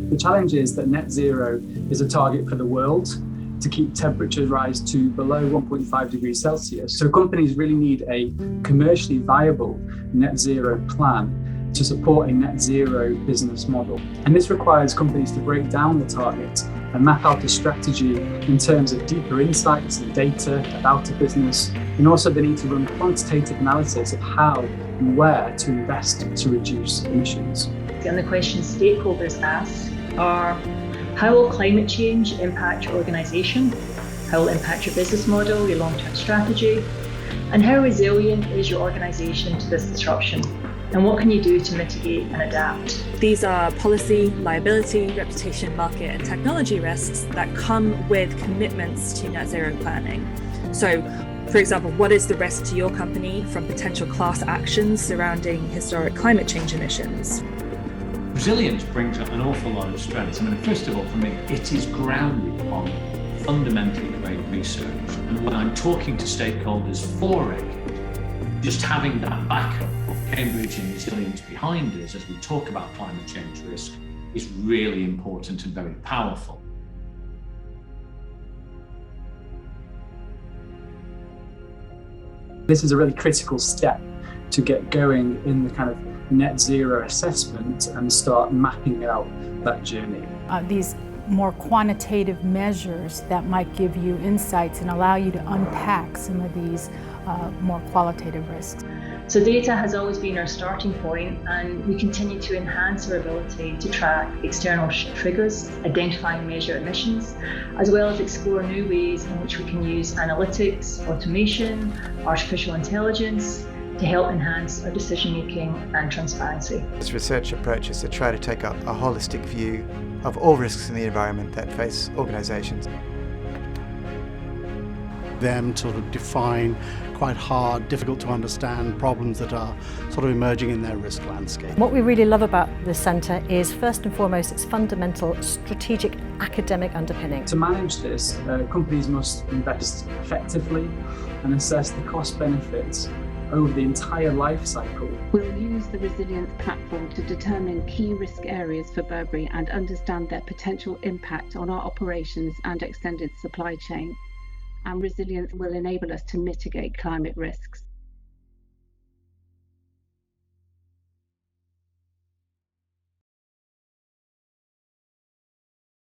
The challenge is that net zero is a target for the world to keep temperatures rise to below 1.5 degrees Celsius. So companies really need a commercially viable net zero plan to support a net zero business model. And this requires companies to break down the target and map out a strategy in terms of deeper insights and data about a business. And also they need to run quantitative analysis of how and where to invest to reduce emissions. And the questions stakeholders ask are, how will climate change impact your organisation? How will it impact your business model, your long-term strategy? And how resilient is your organisation to this disruption? And what can you do to mitigate and adapt? These are policy, liability, reputation, market and technology risks that come with commitments to net zero planning. So, for example, what is the risk to your company from potential class actions surrounding historic climate change emissions? Resilience brings up an awful lot of strengths. I mean, first of all, for me, it is grounded on fundamentally great research. And when I'm talking to stakeholders for it, just having that backup of Cambridge and resilience behind us as we talk about climate change risk is really important and very powerful. This is a really critical step to get going in the kind of net zero assessment and start mapping out that journey. These more quantitative measures that might give you insights and allow you to unpack some of these more qualitative risks. So data has always been our starting point, and we continue to enhance our ability to track external triggers, identify and measure emissions, as well as explore new ways in which we can use analytics, automation, artificial intelligence to help enhance our decision-making and transparency. This research approach is to try to take a holistic view of all risks in the environment that face organisations. Them sort of define quite hard, difficult to understand problems that are sort of emerging in their risk landscape. What we really love about the centre is, first and foremost, its fundamental strategic academic underpinning. To manage this, companies must invest effectively and assess the cost benefits over the entire life cycle. We'll use the Risilience platform to determine key risk areas for Burberry and understand their potential impact on our operations and extended supply chain. And Risilience will enable us to mitigate climate risks.